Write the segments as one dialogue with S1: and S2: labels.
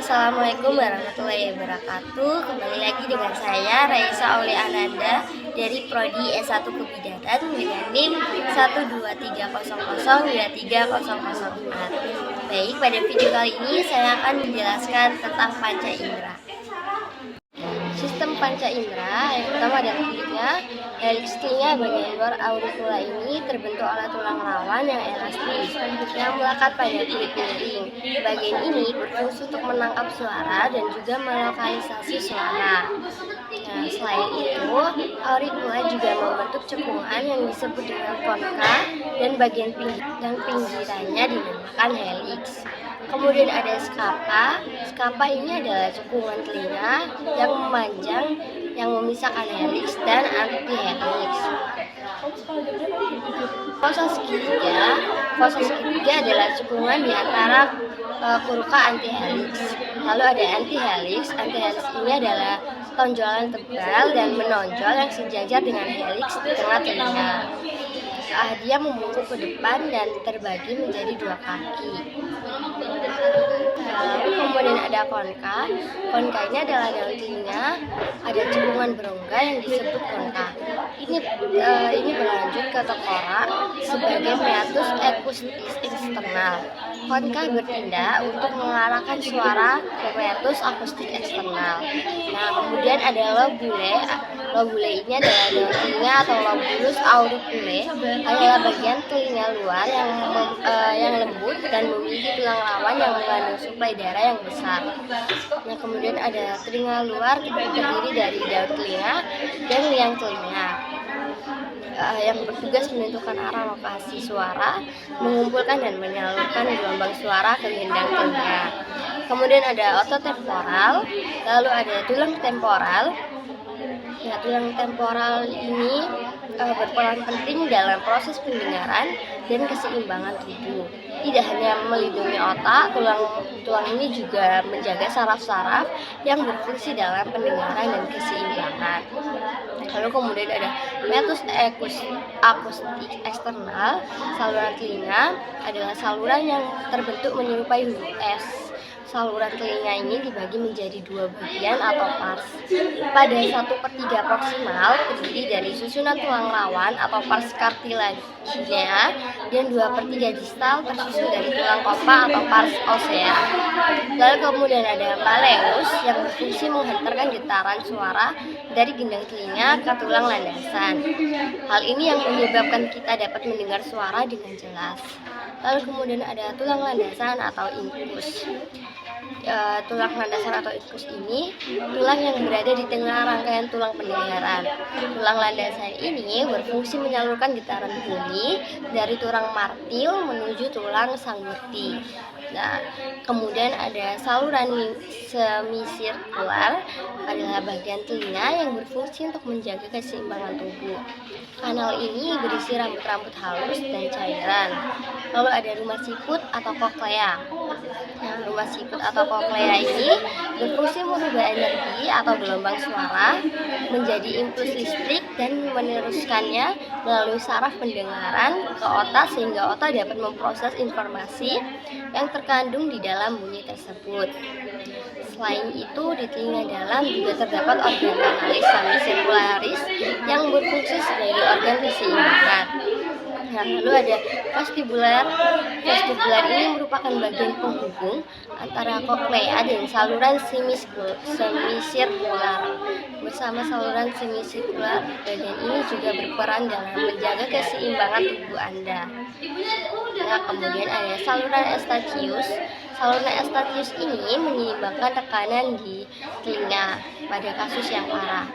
S1: Assalamualaikum warahmatullahi wabarakatuh. Kembali lagi dengan saya Raisa Aulia Ananda dari Prodi S1 Kebidanan dengan NIM 12300230004. Baik, pada video kali ini saya akan menjelaskan tentang panca indera. Sistem panca indera yang pertama adalah telinga. Heliks telinga bagian luar auricula ini terbentuk oleh tulang rawan yang elastis yang melekat pada kulit miring. Bagian ini berfungsi untuk menangkap suara dan juga melokalisasi suara. Nah, selain itu, auricula juga membentuk cekungan yang disebut dengan konka dan bagian pinggirannya dinamakan heliks. Kemudian ada skapa. Skapa ini adalah cekungan telinga yang memanjang yang memisahkan heliks dan antiheliks. Fossa segitiga adalah cekungan di antara kurka antiheliks. Lalu ada antiheliks. Antiheliks ini adalah tonjolan tebal dan menonjol yang sejajar dengan heliks di tengah telinga. Dia membungkuk ke depan dan terbagi menjadi dua kaki. Lalu kemudian ada konka. Konka ini adalah daun telinga, ada cekungan berongga yang disebut konka. Ini berlanjut ke tengkorak sebagai meatus akustis eksternal. Konka bertindak untuk mengarahkan suara ke meatus akustik eksternal. Nah, kemudian ada lobule. Lobule ini adalah daun telinga atau lobulus auriculae, adalah bagian telinga luar yang lembut dan memiliki tulang rawan yang mengandung suplai darah yang besar. Nah, kemudian ada telinga luar terdiri dari daun telinga dan liang telinga yang bertugas menentukan arah lokasi suara, mengumpulkan dan menyalurkan gelombang suara ke gendang telinga. Kemudian ada otot temporal, lalu ada tulang temporal. Ya, tulang temporal ini berperan penting dalam proses pendengaran dan keseimbangan tubuh. Tidak hanya melindungi otak, tulang ini juga menjaga saraf-saraf yang berfungsi dalam pendengaran dan keseimbangan. Lalu kemudian ada meatus akustik eksternal. Saluran telinga adalah saluran yang terbentuk menyerupai huruf S. Saluran telinga ini dibagi menjadi dua bagian atau pars. Pada 1/3 proksimal terdiri dari susunan tulang rawan atau pars cartilaginea dan 2/3 distal tersusun dari tulang kopa atau pars osea. Lalu kemudian ada malleus yang berfungsi menghantarkan getaran suara dari gendang telinga ke tulang landasan. Hal ini yang menyebabkan kita dapat mendengar suara dengan jelas. Lalu kemudian ada tulang landasan atau incus. Tulang landasan atau incus ini tulang yang berada di tengah rangkaian tulang pendengaran. Tulang landasan ini berfungsi menyalurkan getaran bunyi dari tulang martil menuju tulang sanggurdi. Nah, kemudian ada saluran semisirkular, adalah bagian telinga yang berfungsi untuk menjaga keseimbangan tubuh. Kanal ini berisi rambut-rambut halus dan cairan. Lalu ada rumah siput atau koklea. Nah, rumah siput atau koklea ini berfungsi merubah energi atau gelombang suara menjadi impuls listrik dan meneruskannya melalui saraf pendengaran ke otak sehingga otak dapat memproses informasi yang terkandung di dalam bunyi tersebut. Selain itu, di telinga dalam juga terdapat organ kanalis semisirkularis yang berfungsi sebagai organ keseimbangan. Nah, lalu ada vestibular. Vestibular ini merupakan bagian penghubung antara koklea dan saluran semisirkular. Bersama saluran semisirkular, bagian ini juga berperan dalam menjaga keseimbangan tubuh Anda. Nah, kemudian ada saluran Eustachius. Saluran Eustachius ini menyeimbangkan tekanan di telinga pada kasus yang parah.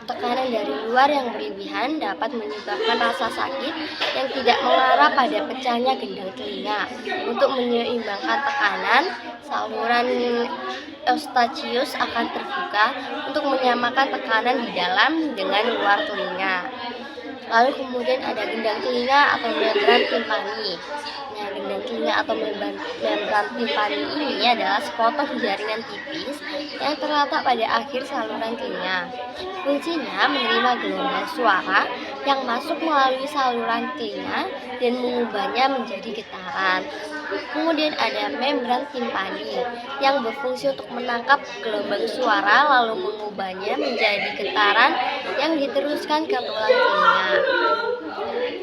S1: Tekanan dari luar yang berlebihan dapat menyebabkan rasa sakit yang tidak mengarah pada pecahnya gendang telinga. Untuk menyeimbangkan tekanan, saluran Eustachius akan terbuka untuk menyamakan tekanan di dalam dengan luar telinga. Lalu kemudian ada gendang telinga atau membran timpani. Nah, gendang telinga atau membran timpani ini adalah sepotong jaringan tipis yang terletak pada akhir saluran telinga. Fungsinya menerima gelombang suara yang masuk melalui saluran telinga dan mengubahnya menjadi getaran. Kemudian ada membran timpani yang berfungsi untuk menangkap gelombang suara lalu mengubahnya menjadi getaran yang diteruskan ke tulang telinga.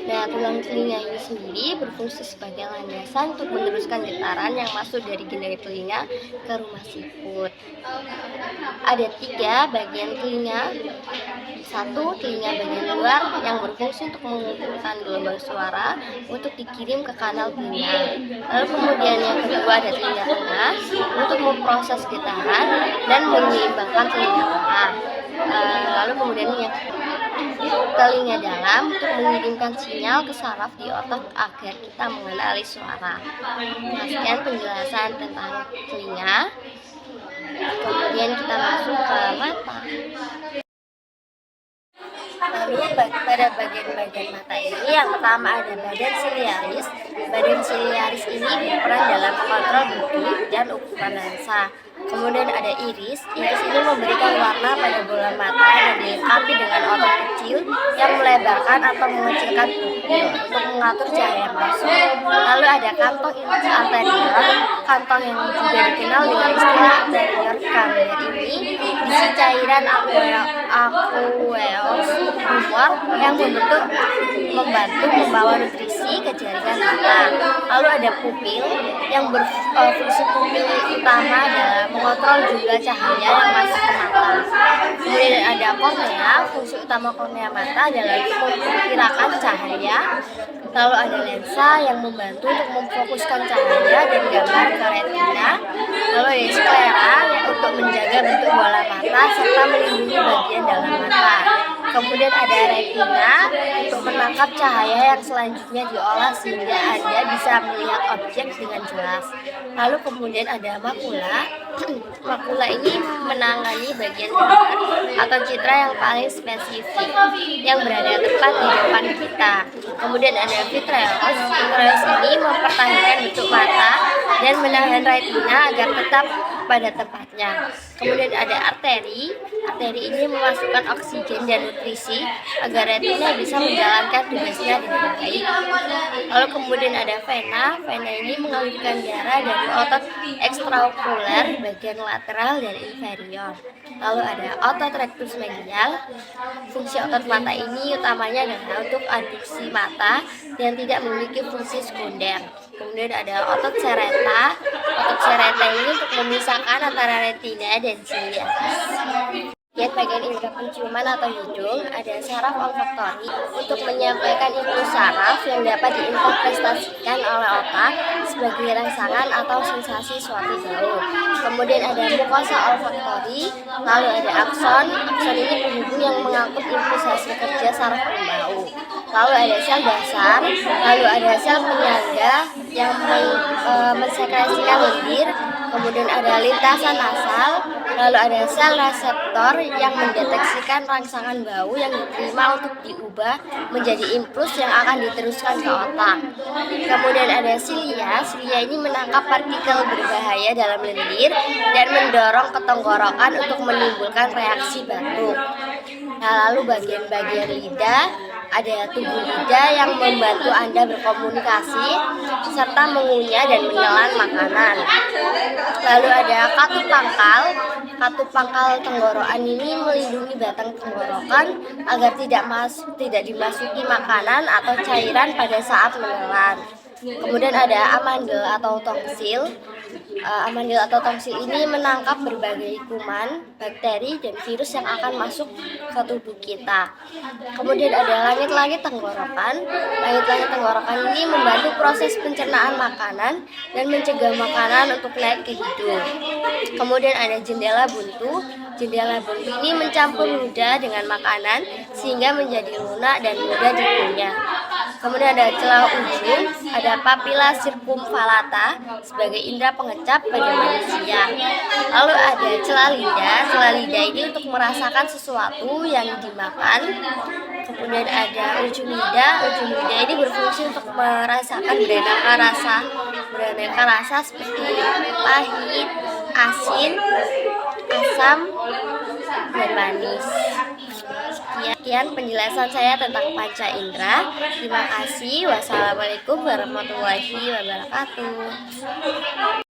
S1: Nah, tulang telinga ini sendiri berfungsi sebagai landasan untuk meneruskan getaran yang masuk dari gendang telinga ke rumah siput. Ada 3 bagian telinga. 1. Telinga bagian luar yang berfungsi untuk mengumpulkan gelombang suara untuk dikirim ke kanal telinga. Lalu kemudian yang kedua ada telinga tengah untuk memproses getaran dan menyeimbangkan telinga tengah. Lalu kemudian yang telinga dalam untuk mengirimkan sinyal ke saraf di otak agar kita mengenali suara. Sekian penjelasan tentang telinga. Kemudian kita masuk ke mata. Lalu pada bagian-bagian mata ini yang pertama ada badan siliaris. Badan siliaris ini berperan dalam mengontrol bentuk dan ukuran lensa. Kemudian ada iris. Iris ini memberikan warna pada bola mata dan dilengkapi dengan otot kecil yang melebarkan atau mengecilkan pupil untuk mengatur cahaya masuk. Lalu ada kantong anterior. Kantong yang juga dikenal dengan istilah anterior camber ini berisi cairan aqueous humor yang membantu membawa nutrisi ke jaringan mata. Lalu ada pupil yang berfungsi pupil utama dalam mengontrol jumlah cahaya yang masuk ke mata. Kemudian ada kornea. Fungsi utama kornea mata adalah memperkirakan cahaya. Lalu ada lensa yang membantu untuk memfokuskan cahaya dan gambar ke retina. Lalu ada sklera untuk menjaga bentuk bola mata serta melindungi bagian dalam mata. Kemudian ada retina untuk menangkap cahaya yang selanjutnya diolah sehingga Anda bisa melihat objek dengan jelas. Lalu kemudian ada makula. Makula ini menangani bagian gambar atau citra yang paling spesifik yang berada tepat di depan kita. Kemudian ada vitreous. Vitreous ini mempertahankan bentuk mata dan menahan retina agar tetap pada tempatnya. Kemudian ada arteri. Arteri ini memasukkan oksigen dan nutrisi agar retina bisa menjalankan tugasnya dengan baik. Lalu kemudian ada vena. Vena ini mengalirkan darah dari otot ekstraokuler bagian lateral dan inferior. Lalu ada otot rectus medial. Fungsi otot mata ini utamanya adalah untuk adduksi mata dan tidak memiliki fungsi sekunder. Kemudian ada otot sereta. Otot sereta ini untuk memisahkan antara retina dan siliaris. Bagian indera penciuman atau hidung ada saraf olfaktori untuk menyampaikan impuls saraf yang dapat diinterpretasikan oleh otak sebagai rangsangan atau sensasi suatu bau. Kemudian ada mukosa olfaktori, lalu ada akson. Akson ini penghubung yang mengangkut impuls hasil kerja saraf pembau. Lalu ada sel dasar, lalu ada sel penyangga yang mensekresikan lendir. Kemudian ada lintasan nasal, lalu ada sel reseptor yang mendeteksikan rangsangan bau yang diterima untuk diubah menjadi impuls yang akan diteruskan ke otak. Kemudian ada silia. Silia ini menangkap partikel berbahaya dalam lendir dan mendorong ke tenggorokan untuk menimbulkan reaksi batuk. Nah, lalu bagian-bagian lidah, ada tubuh lidah yang membantu Anda berkomunikasi serta mengunyah dan menelan makanan. Lalu ada katup pangkal. Katup pangkal tenggorokan ini melindungi batang tenggorokan agar tidak dimasuki makanan atau cairan pada saat menelan. Kemudian ada amandel atau tongsil. Amandel atau tongsil ini menangkap berbagai kuman, bakteri, dan virus yang akan masuk ke tubuh kita. Kemudian ada langit-langit tenggorokan. Langit-langit tenggorokan ini membantu proses pencernaan makanan dan mencegah makanan untuk naik ke hidung. Kemudian ada jendela buntu. Jendela buntu ini mencampur ludah dengan makanan sehingga menjadi lunak dan mudah dikunyah. Kemudian ada celah ujung, ada papila circumvallata sebagai indera pengecap pada manusia. Lalu ada celah lidah. Celah lidah ini untuk merasakan sesuatu yang dimakan. Kemudian ada ujung lidah. Ujung lidah ini berfungsi untuk merasakan beraneka rasa seperti pahit, asin, asam, dan manis. Sekian penjelasan saya tentang panca indera. Terima kasih. Wassalamualaikum warahmatullahi wabarakatuh.